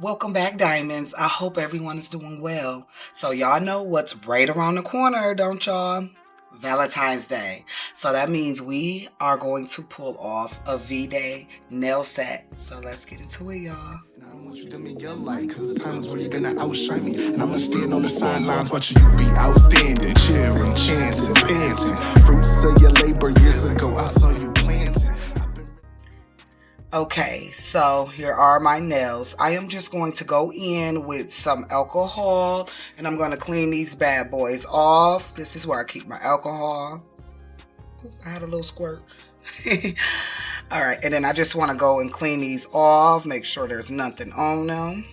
Welcome back, Diamonds. I hope everyone is doing well. So y'all know what's right around the corner, don't y'all? Valentine's Day. So that means we are going to pull off a V-Day nail set. So let's get into it, y'all. I want you to me your light, cause the times where you're gonna outshine me. And I'ma stand on the sidelines watching you be outstanding, cheering, chanting, panting. Fruits of your labor years ago, I saw you planting. Okay, so here are my nails. I am just going to go in with some alcohol and I'm going to clean these bad boys off. This is where I keep my alcohol. Ooh, I had a little squirt. All right, and then I just want to go and clean these off, make sure there's nothing on them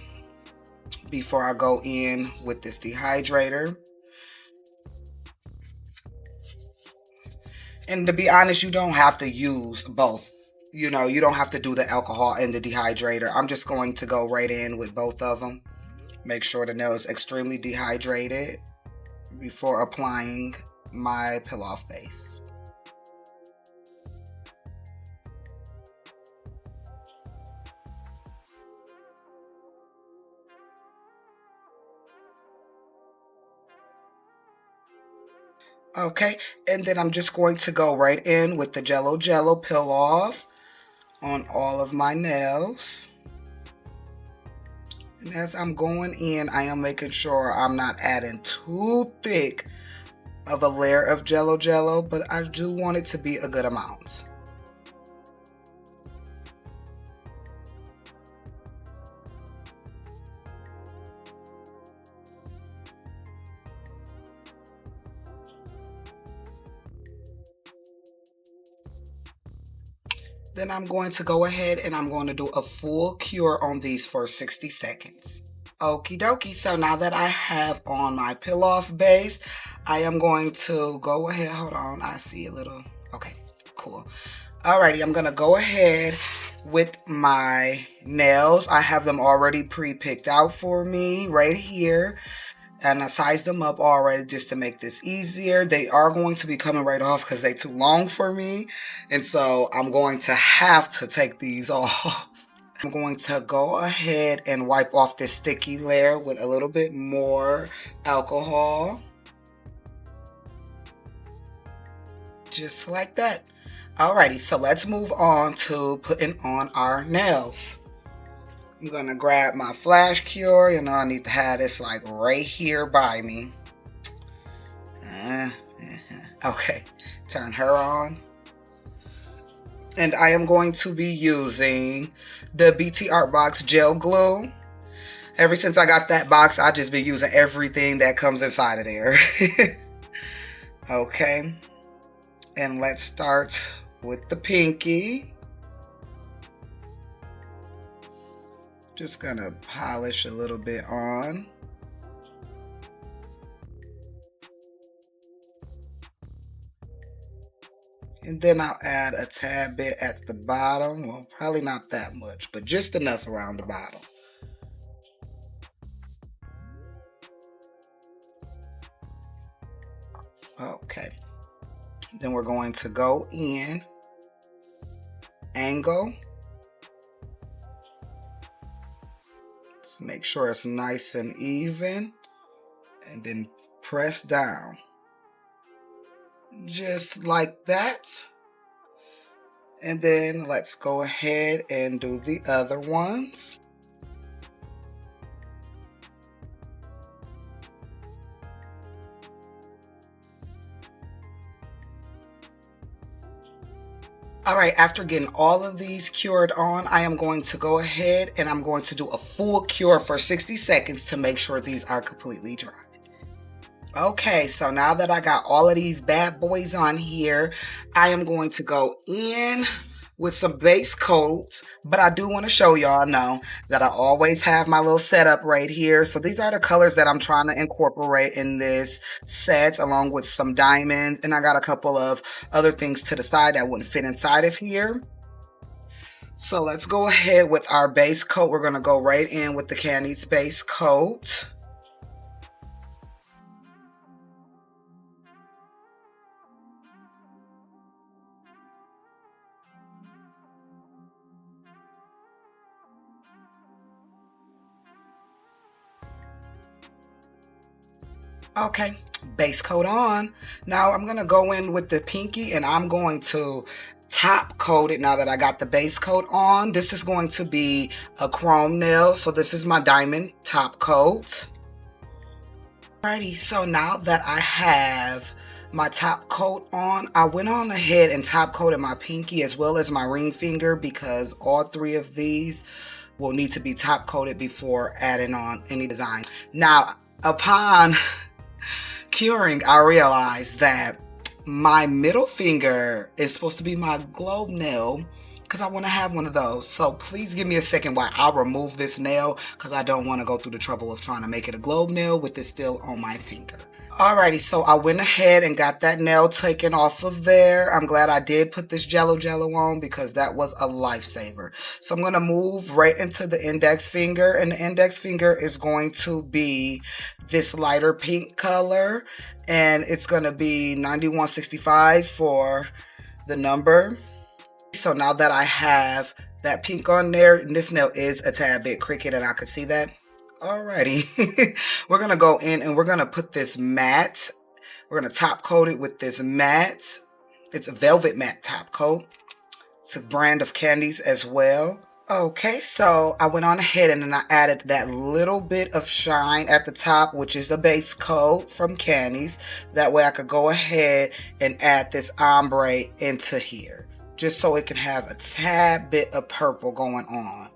before I go in with this dehydrator. And to be honest, you don't have to use both. You know, you don't have to do the alcohol and the dehydrator. I'm just going to go right in with both of them. Make sure the nail is extremely dehydrated before applying my peel-off base. Okay, and then I'm just going to go right in with the Jello peel off on all of my nails. And as I'm going in, I am making sure I'm not adding too thick of a layer of Jello, but I do want it to be a good amount. Then I'm going to go ahead and I'm going to do a full cure on these for 60 seconds. Okie dokie, so now that I have on my peel-off base, I am going to go ahead, hold on, I see a little, okay, cool. Alrighty, I'm gonna go ahead with my nails. I have them already pre-picked out for me right here. And I sized them up already just to make this easier. They are going to be coming right off because they're too long for me. And so I'm going to have to take these off. I'm going to go ahead and wipe off this sticky layer with a little bit more alcohol. Just like that. Alrighty, so let's move on to putting on our nails. I'm gonna grab my flash cure. You know, I need to have this like right here by me. Okay, turn her on. And I am going to be using the BT Art Box gel glue. Ever since I got that box, I just been using everything that comes inside of there. Okay, and let's start with the pinky. Just gonna polish a little bit on. And then I'll add a tad bit at the bottom. Well, probably not that much, but just enough around the bottom. Okay. Then we're going to go in, angle. Let's make sure it's nice and even. And then press down. Just like that. And then let's go ahead and do the other ones. Alright, after getting all of these cured on, I am going to go ahead and I'm going to do a full cure for 60 seconds to make sure these are completely dry. Okay, so now that I got all of these bad boys on here, I am going to go in with some base coats, but I do want to show y'all know that I always have my little setup right here. So these are the colors that I'm trying to incorporate in this set, along with some diamonds, and I got a couple of other things to the side that wouldn't fit inside of here. So let's go ahead with our base coat. We're going to go right in with the Candy's base coat. Okay, base coat on. Now I'm gonna go in with the pinky and I'm going to top coat it now that I got the base coat on. This is going to be a chrome nail, so this is my diamond top coat. Alrighty, so now that I have my top coat on, I went on ahead and top coated my pinky as well as my ring finger because all three of these will need to be top coated before adding on any design. Now, upon curing, I realized that my middle finger is supposed to be my globe nail because I want to have one of those. So please give me a second while I'll remove this nail because I don't want to go through the trouble of trying to make it a globe nail with it still on my finger. Alrighty, so I went ahead and got that nail taken off of there. I'm glad I did put this jello on because that was a lifesaver. So I'm going to move right into the index finger, and the index finger is going to be this lighter pink color, and it's going to be 9165 for the number. So now that I have that pink on there, and this nail is a tad bit crooked and I can see that. Alrighty, we're going to go in and we're going to put this matte. We're going to top coat it with this matte. It's a velvet matte top coat. It's a brand of candies as well. Okay, so I went on ahead and then I added that little bit of shine at the top, which is the base coat from Candies. That way I could go ahead and add this ombre into here, just so it can have a tad bit of purple going on.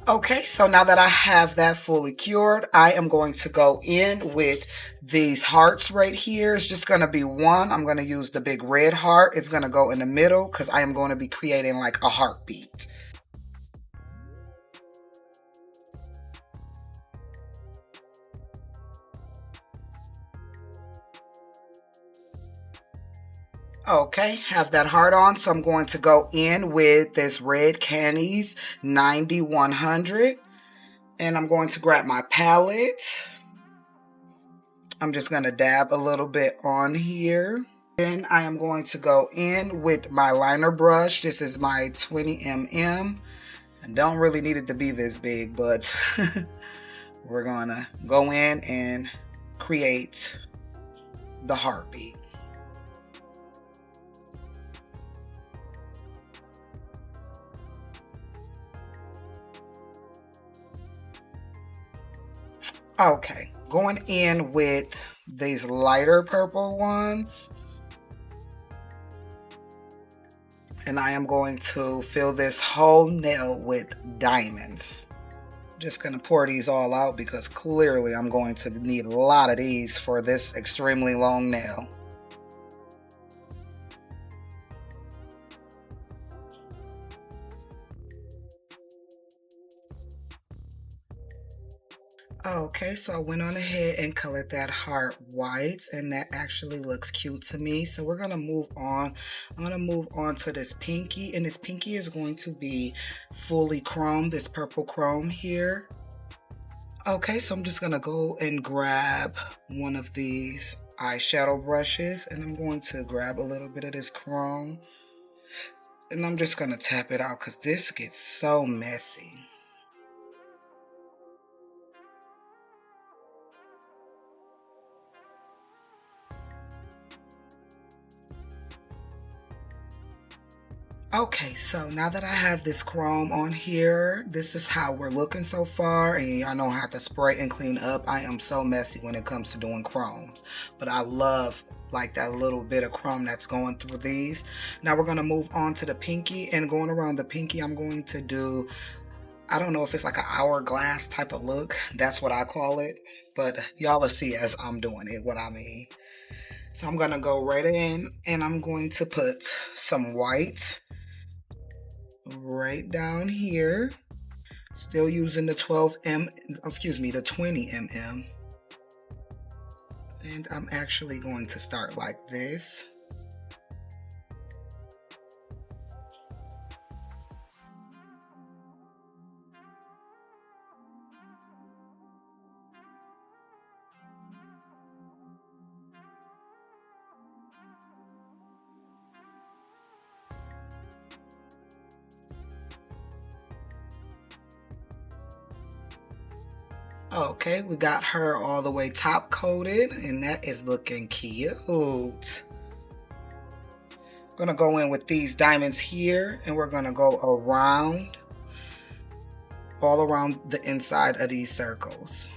Okay, so now that I have that fully cured, I am going to go in with these hearts right here. It's just going to be one. I'm going to use the big red heart. It's going to go in the middle because I am going to be creating like a heartbeat. Okay, have that heart on, so I'm going to go in with this red Candies 9100, and I'm going to grab my palette. I'm just going to dab a little bit on here. Then I am going to go in with my liner brush. This is my 20mm. I don't really need it to be this big, but we're going to go in and create the heartbeat. Okay, going in with these lighter purple ones. And I am going to fill this whole nail with diamonds. Just going to pour these all out because clearly I'm going to need a lot of these for this extremely long nail. Okay, so I went on ahead and colored that heart white, and that actually looks cute to me. So we're going to move on. I'm going to move on to this pinky, and this pinky is going to be fully chrome, this purple chrome here. Okay, so I'm just going to go and grab one of these eyeshadow brushes, and I'm going to grab a little bit of this chrome, and I'm just going to tap it out because this gets so messy. Okay, so now that I have this chrome on here, this is how we're looking so far, and y'all know how to spray and clean up. I am so messy when it comes to doing chromes, but I love like that little bit of chrome that's going through these. Now we're going to move on to the pinky, and going around the pinky, I'm going to do, I don't know if it's like an hourglass type of look. That's what I call it, but y'all will see as I'm doing it what I mean. So I'm going to go right in, and I'm going to put some white right down here, still using the 20mm, and I'm actually going to start like this. Okay, we got her all the way top coated, and that is looking cute. Gonna go in with these diamonds here, and we're gonna go around, all around the inside of these circles.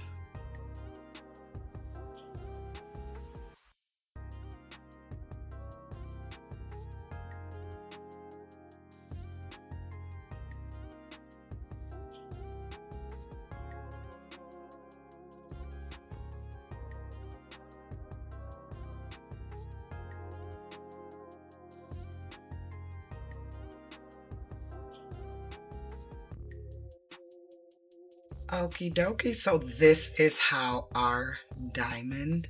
Okie dokie, so this is how our diamond,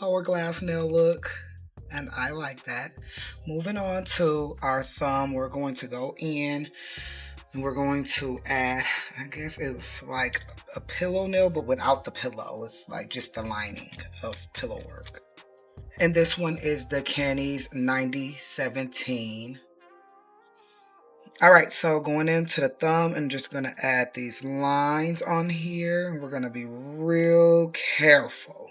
hourglass nail look, and I like that. Moving on to our thumb, we're going to go in and we're going to add, I guess it's like a pillow nail, but without the pillow. It's like just the lining of pillow work. And this one is the Kenny's 9017. Alright, so going into the thumb and just going to add these lines on here. We're going to be real careful.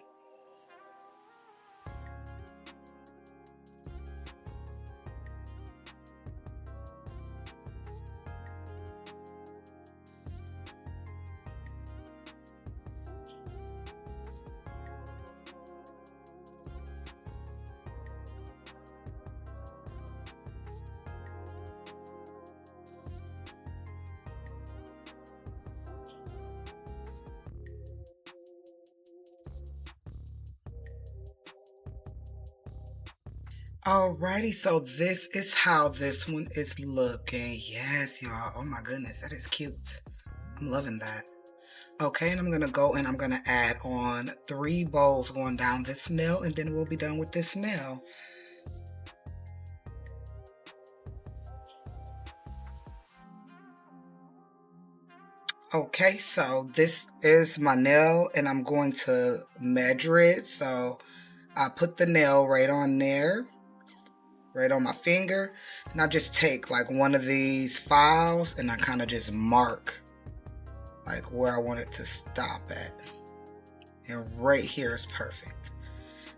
Alrighty, so this is how this one is looking. Yes, y'all. Oh my goodness, that is cute. I'm loving that. Okay, and I'm going to go and I'm going to add on 3 bows going down this nail, and then we'll be done with this nail. Okay, so this is my nail, and I'm going to measure it. So I put the nail right on there, right on my finger, and I just take like one of these files and I kind of just mark like where I want it to stop at, and right here is perfect.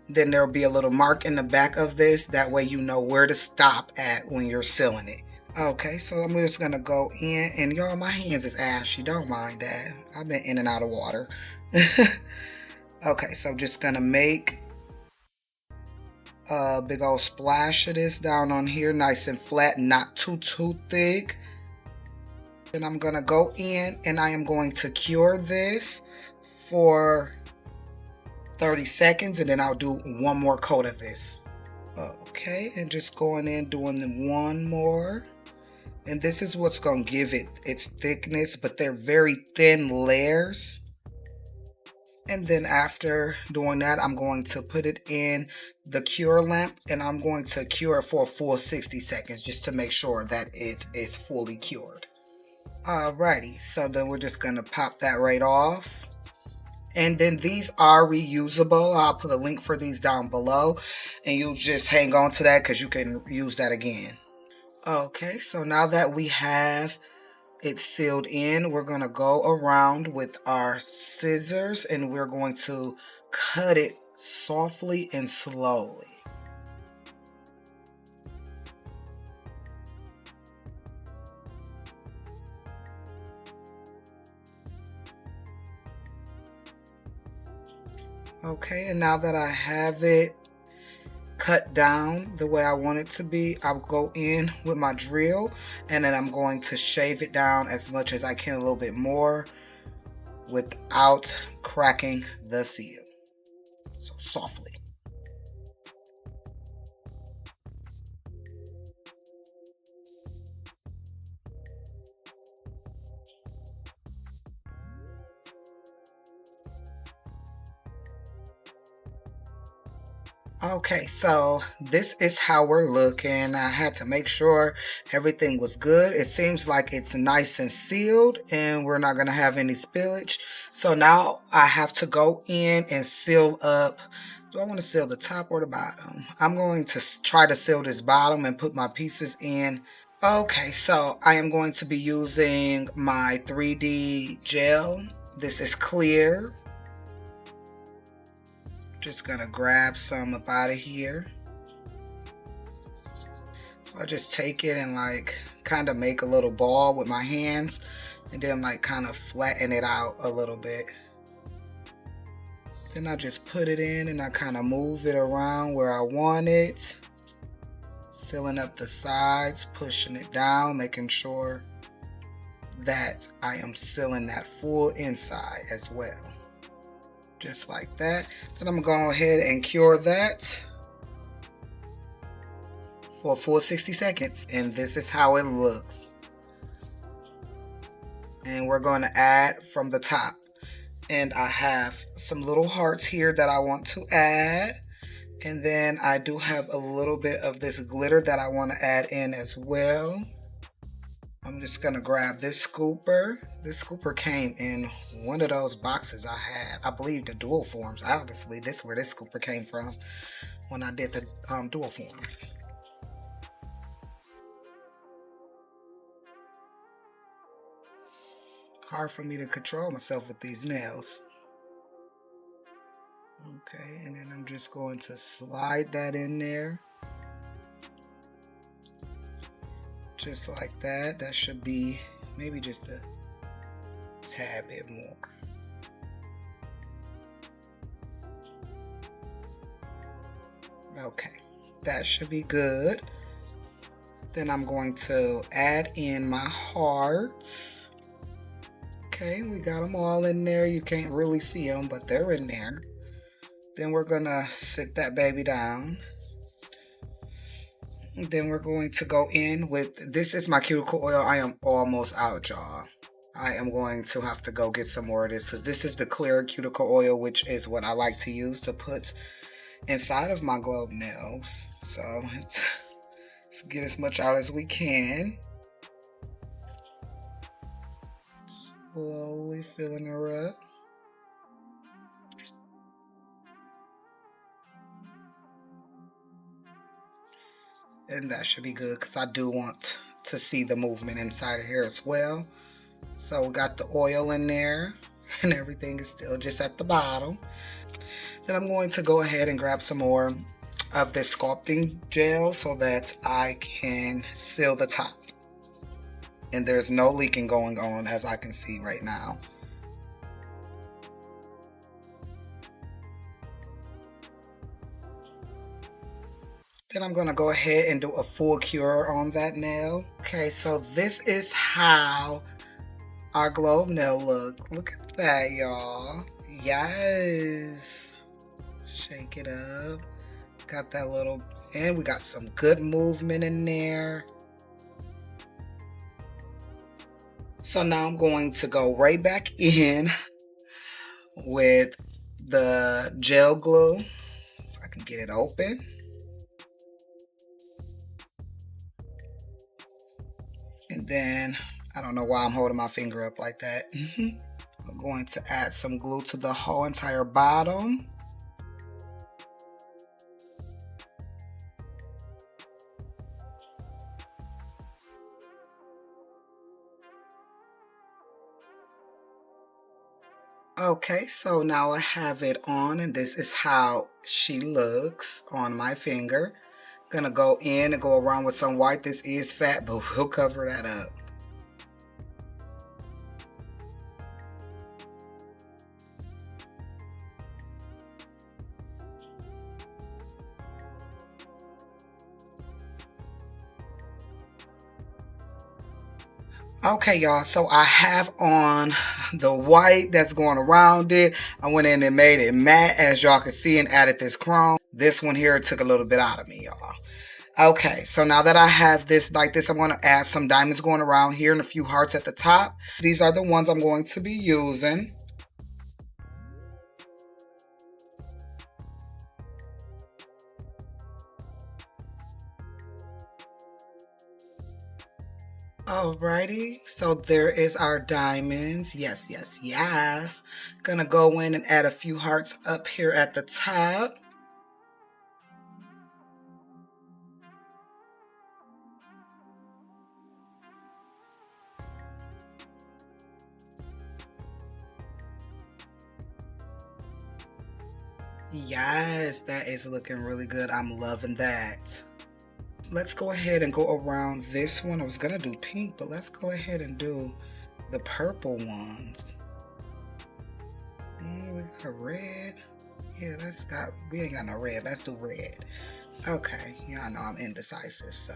Then there'll be a little mark in the back of this, that way you know where to stop at when you're sealing it. Okay, so I'm just gonna go in, and y'all, my hands is ashy, don't mind that. I've been in and out of water. Okay, so I'm just gonna make a big old splash of this down on here, nice and flat, not too thick. Then I'm gonna go in and I am going to cure this for 30 seconds, and then I'll do one more coat of this. Okay, and just going in, doing one more. And this is what's going to give it its thickness, but they're very thin layers. And then after doing that, I'm going to put it in the cure lamp, and I'm going to cure it for a full 60 seconds just to make sure that it is fully cured. Alrighty, so then we're just going to pop that right off. And then these are reusable. I'll put a link for these down below, and you'll just hang on to that because you can use that again. Okay, so now that we have it sealed in, we're going to go around with our scissors and we're going to cut it softly and slowly. Okay, and now that I have it cut down the way I want it to be, I'll go in with my drill and then I'm going to shave it down as much as I can, a little bit more, without cracking the seal. So softly. Okay, so this is how we're looking. I had to make sure everything was good. It seems like it's nice and sealed and we're not going to have any spillage. So now I have to go in and seal up. Do I want to seal the top or the bottom? I'm going to try to seal this bottom and put my pieces in. Okay, so I am going to be using my 3D gel This is clear. Just gonna grab some up out of here. So I just take it and like kind of make a little ball with my hands and then like kind of flatten it out a little bit. Then I just put it in and I kind of move it around where I want it. Sealing up the sides, pushing it down, making sure that I am sealing that full inside as well. Just like that. Then I'm gonna go ahead and cure that for a full 60 seconds. And this is how it looks. And we're going to add from the top. And I have some little hearts here that I want to add. And then I do have a little bit of this glitter that I want to add in as well. I'm just going to grab this scooper. This scooper came in one of those boxes I had. I believe the dual forms. Obviously, this is where this scooper came from when I did the dual forms. Hard for me to control myself with these nails. Okay, and then I'm just going to slide that in there. Just like that. That should be maybe just a tad bit more. Okay, that should be good. Then I'm going to add in my hearts. Okay, we got them all in there. You can't really see them, but they're in there. Then we're gonna sit that baby down. And then we're going to go in with, this is my cuticle oil. I am almost out, y'all. I am going to have to go get some more of this because this is the clear cuticle oil, which is what I like to use to put inside of my globe nails. So let's get as much out as we can. Slowly filling her up. And that should be good because I do want to see the movement inside of here as well. So we got the oil in there and everything is still just at the bottom. Then I'm going to go ahead and grab some more of this sculpting gel so that I can seal the top. And there's no leaking going on as I can see right now. Then I'm going to go ahead and do a full cure on that nail. Okay, so this is how our globe nail look. Look at that, y'all. Yes. Shake it up. Got that little, and we got some good movement in there. So now I'm going to go right back in with the gel glue. If I can get it open. And then, I don't know why I'm holding my finger up like that. I'm going to add some glue to the whole entire bottom. Okay, so now I have it on and this is how she looks on my finger. Gonna go in and go around with some white. This is fat, but we'll cover that up. Okay, y'all, so I have on the white that's going around it. I went in and made it matte, as y'all can see, and added this chrome. This one here took a little bit out of me, y'all. Okay, so now that I have this like this, I'm going to add some diamonds going around here and a few hearts at the top. These are the ones I'm going to be using. Alrighty, so there is our diamonds. Yes, yes, yes. Gonna go in and add a few hearts up here at the top. Yes, that is looking really good. I'm loving that. Let's go ahead and go around this one. I was gonna do pink, but let's go ahead and do the purple ones. We got a red. Yeah, we ain't got no red. Let's do red. Okay, yeah, I know I'm indecisive, so.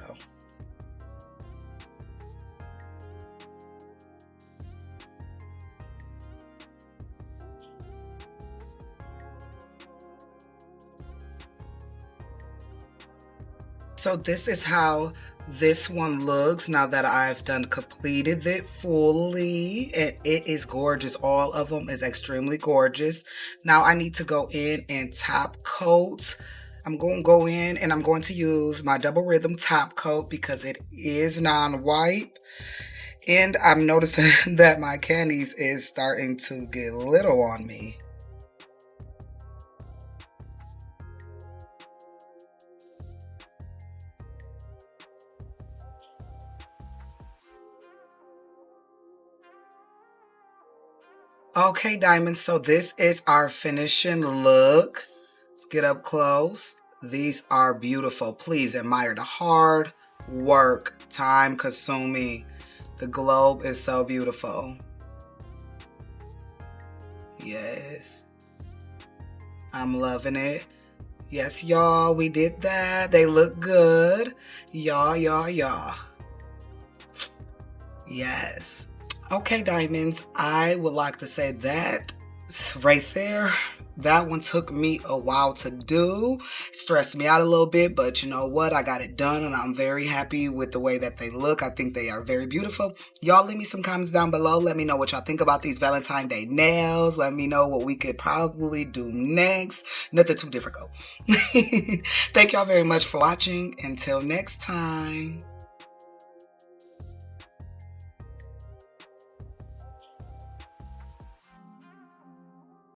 So this is how this one looks now that I've completed it fully, and it is gorgeous. All of them is extremely gorgeous. Now I need to go in and top coat. I'm going to go in and I'm going to use my Double Rhythm top coat because it is non-wipe. And I'm noticing that my candies is starting to get little on me. Okay, diamonds, so this is our finishing look. Let's get up close. These are beautiful. Please admire the hard work, time consuming. The globe is so beautiful. Yes. I'm loving it. Yes, y'all, we did that. They look good. Y'all. Yes. Okay, diamonds, I would like to say that right there, that one took me a while to do. Stressed me out a little bit, but you know what? I got it done and I'm very happy with the way that they look. I think they are very beautiful. Y'all leave me some comments down below. Let me know what y'all think about these Valentine's Day nails. Let me know what we could probably do next. Nothing too difficult. Thank y'all very much for watching. Until next time.